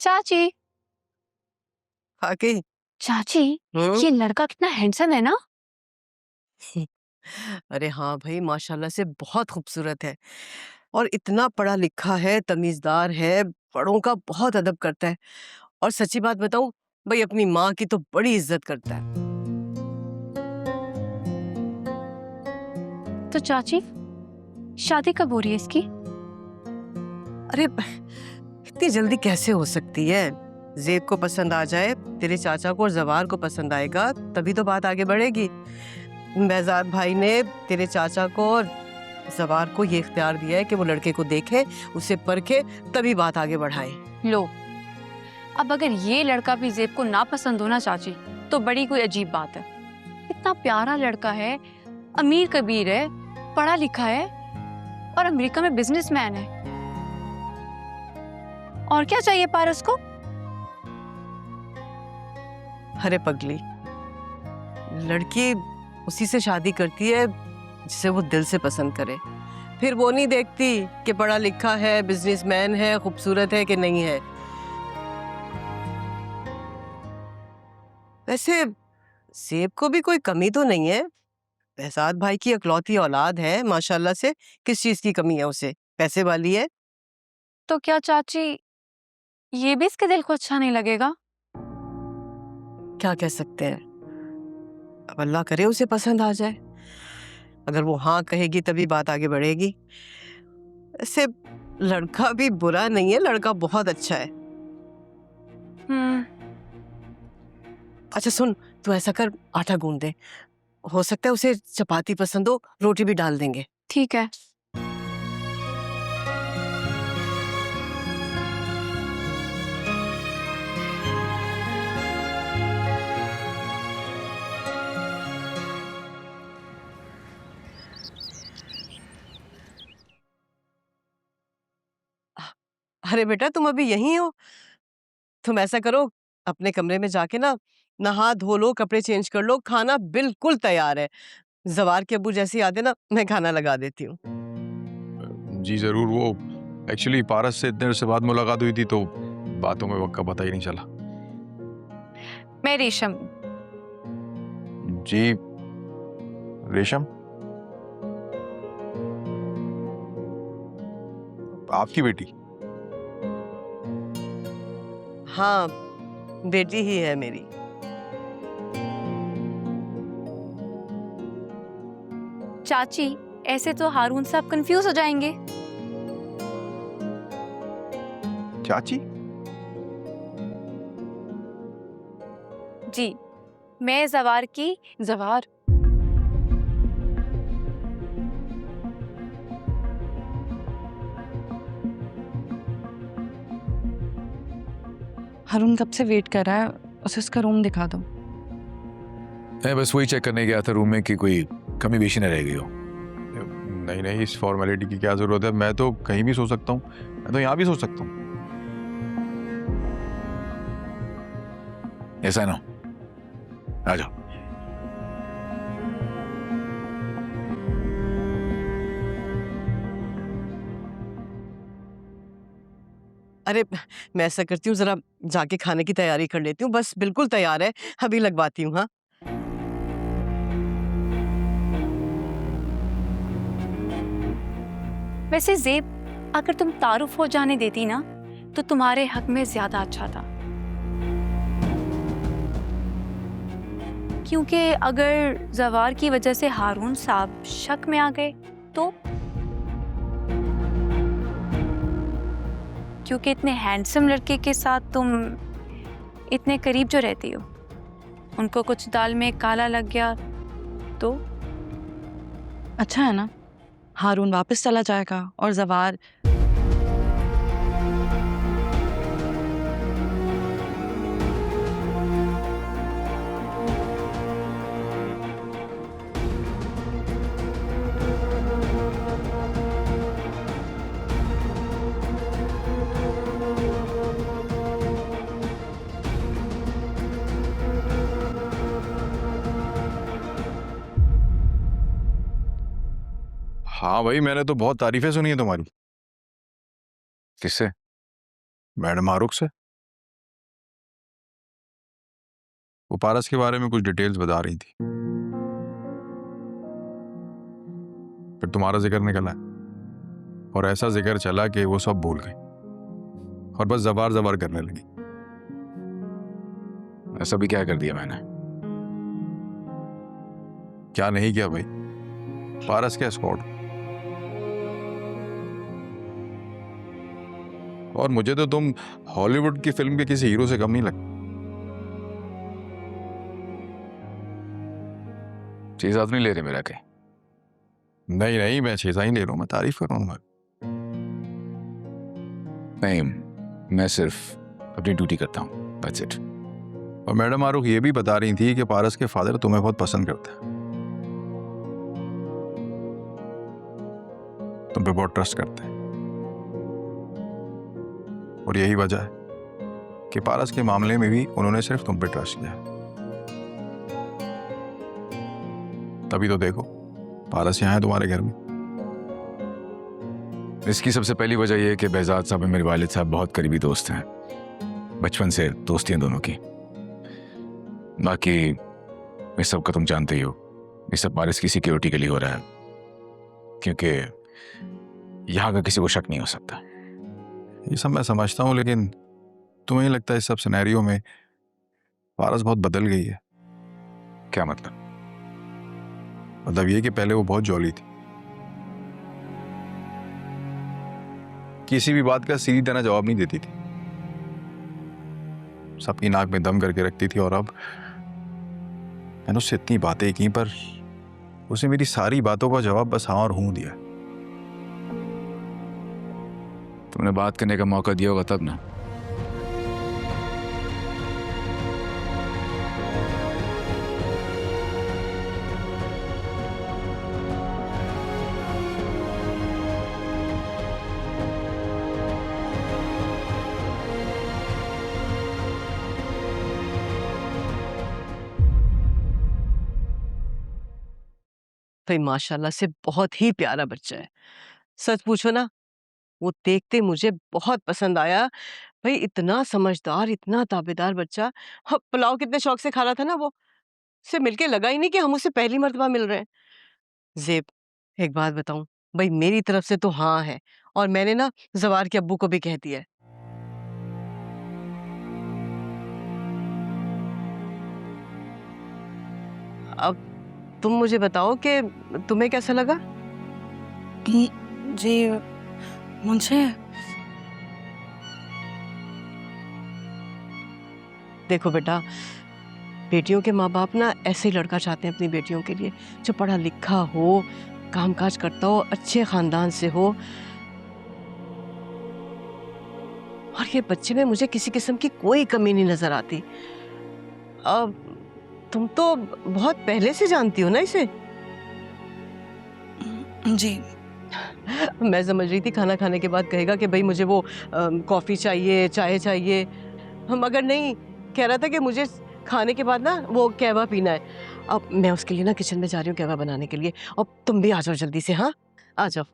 चाची। वाकई। चाची, ये लड़का कितना हैंडसम है ना। अरे हाँ भाई, माशाल्लाह से बहुत खूबसूरत है और इतना पढ़ा लिखा है, तमीजदार है, बड़ों का बहुत अदब करता है और सच्ची बात बताऊं भाई, अपनी माँ की तो बड़ी इज्जत करता है। तो चाची, शादी कब हो रही है इसकी? अरे इतनी जल्दी कैसे हो सकती है? ज़ेब को पसंद आ जाए, तेरे चाचा को और जवार को पसंद आएगा, तभी तो बात आगे बढ़ेगी। बेहजाद भाई ने तेरे चाचा को और जवार को ये इख्तियार दिया है कि वो लड़के को देखे, उसे परखे, तभी बात आगे बढ़ाए। लो, अब अगर ये लड़का भी ज़ेब को ना पसंद हो ना चाची, तो बड़ी कोई अजीब बात है। इतना प्यारा लड़का है, अमीर कबीर है, पढ़ा लिखा है और अमेरिका में बिजनेसमैन है। और क्या चाहिए पारस को? अरे पगली, लड़की उसी से शादी करती है जिसे वो दिल से पसंद करे। फिर वो नहीं देखती कि पढ़ा लिखा है, बिजनेसमैन है, खूबसूरत है कि नहीं है। वैसे सेब को भी कोई कमी तो नहीं है। बेहजाद भाई की इकलौती औलाद है, माशाल्लाह से। किस चीज की कमी है उसे? पैसे वाली है। तो क्या चाची, ये भी इसके दिल को अच्छा नहीं लगेगा? क्या कह सकते हैं, अब अल्लाह करे उसे पसंद आ जाए। अगर वो हाँ कहेगी तभी बात आगे बढ़ेगी। ऐसे लड़का भी बुरा नहीं है, लड़का बहुत अच्छा है। हम्म। अच्छा सुन, तू ऐसा कर, आटा गूंद दे। हो सकता है उसे चपाती पसंद हो, रोटी भी डाल देंगे। ठीक है। अरे बेटा, तुम अभी यहीं हो? तुम ऐसा करो, अपने कमरे में जाके ना नहा धो लो, कपड़े चेंज कर लो, खाना बिल्कुल तैयार है। जवार के अब्बू जैसी आते ना, मैं खाना लगा देती हूँ। जी जरूर। वो एक्चुअली पारस से इतने देर से बाद मुलाकात हुई थी तो बातों में वक्त का पता ही नहीं चला। मैं रेशम। जी रेशम, आपकी बेटी? हाँ, बेटी ही है मेरी। चाची, ऐसे तो हारून साहब कंफ्यूज हो जाएंगे। चाची? जी, मैं जवार की जवार। हारून कब से वेट कर रहा है, उसे उसका रूम दिखा दो। मैं बस वही चेक करने गया था रूम में कि कोई कमी बेशी न रह गई हो। नहीं नहीं, इस फॉर्मेलिटी की क्या जरूरत है? मैं तो कहीं भी सो सकता हूँ, मैं तो यहाँ भी सो सकता हूँ। ऐसा ना, आ जाओ। अरे मैं ऐसा करती हूँ, जरा जाके खाने की तैयारी कर लेती हूँ। बस बिल्कुल तैयार है, अभी लगवाती हूँ। हाँ, वैसे ज़ेब, अगर तुम तारुफ हो जाने देती ना, तो तुम्हारे हक में ज्यादा अच्छा था। क्योंकि अगर जवार की वजह से हारून साहब शक में आ गए तो, क्योंकि इतने हैंडसम लड़के के साथ तुम इतने करीब जो रहती हो, उनको कुछ दाल में काला लग गया तो? अच्छा है ना, हारून वापस चला जाएगा और जवार। हाँ भाई, मैंने तो बहुत तारीफें सुनी है तुम्हारी। किससे? मैडम मारूख से। वो पारस के बारे में कुछ डिटेल्स बता रही थी, फिर तुम्हारा जिक्र निकला और ऐसा जिक्र चला कि वो सब भूल गई और बस जबार जबार करने लगी। ऐसा भी क्या कर दिया मैंने? क्या नहीं किया भाई, पारस के एस्कॉर्ट। और मुझे तो तुम हॉलीवुड की फिल्म के किसी हीरो से कम नहीं लगते। 6-7 नहीं ले रहे मेरा के? नहीं नहीं, मैं 6 ही ले रहा हूँ, मैं तारीफ कर रहा हूँ। नहीं, मैं सिर्फ अपनी ड्यूटी करता हूँ, दैट्स इट। और मैडम आरुख ये भी बता रही थी कि पारस के फादर तुम्हें बहुत पसंद करते हैं, तुम पे बहुत ट्रस्ट करते हैं, और यही वजह है कि पारस के मामले में भी उन्होंने सिर्फ तुम पे ट्रस्ट किया है। तभी तो देखो पारस यहाँ है तुम्हारे घर में। इसकी सबसे पहली वजह यह है कि बेहजाद साहब और मेरे वालिद साहब बहुत करीबी दोस्त हैं, बचपन से दोस्ती हैं दोनों की। बाकी इस सब का तुम जानते ही हो, ये सब पारस की सिक्योरिटी के लिए हो रहा है, क्योंकि यहाँ का किसी को शक नहीं हो सकता। ये सब मैं समझता हूँ, लेकिन तुम्हें नहीं लगता इस सब सिनेरियो में पारस बहुत बदल गई है? क्या मतलब? मतलब ये कि पहले वो बहुत जॉली थी, किसी भी बात का सीधी तरह जवाब नहीं देती थी, सबकी नाक में दम करके रखती थी। और अब मैंने उससे इतनी बातें की, पर उसने मेरी सारी बातों का जवाब बस हाँ और हूं दिया। तुमने बात करने का मौका दिया होगा तब ना। भाई माशाल्लाह से बहुत ही प्यारा बच्चा है। सच पूछो ना, वो देखते मुझे बहुत पसंद आया। भाई इतना समझदार, इतना ताबेदार बच्चा। हाँ, पुलाव कितने शौक से खा रहा था ना वो, से मिलके लगा ही नहीं कि हम उससे पहली मर्तबा मिल रहे हैं। ज़ेब, एक बात बताऊं, भाई मेरी तरफ से तो हाँ है, और मैंने ना ज़वार के अब्बू को भी कह दिया है। अब तुम मुझे बताओ कि तुम्हें कैसा लगा? जी मुझे देखो बेटा, बेटियों के माँ बाप ना ऐसे ही लड़का चाहते हैं अपनी बेटियों के लिए, जो पढ़ा लिखा हो, कामकाज करता हो, अच्छे खानदान से हो। और ये बच्चे में मुझे किसी किस्म की कोई कमी नहीं नजर आती। अब तुम तो बहुत पहले से जानती हो ना इसे। जी मैं समझ रही थी खाना खाने के बाद कहेगा कि भाई मुझे वो कॉफी चाहिए, चाय चाहिए, मगर नहीं, कह रहा था कि मुझे खाने के बाद ना वो कहवा पीना है। अब मैं उसके लिए ना किचन में जा रही हूँ कहवा बनाने के लिए। अब तुम भी आ जाओ जल्दी से। हाँ, आ जाओ।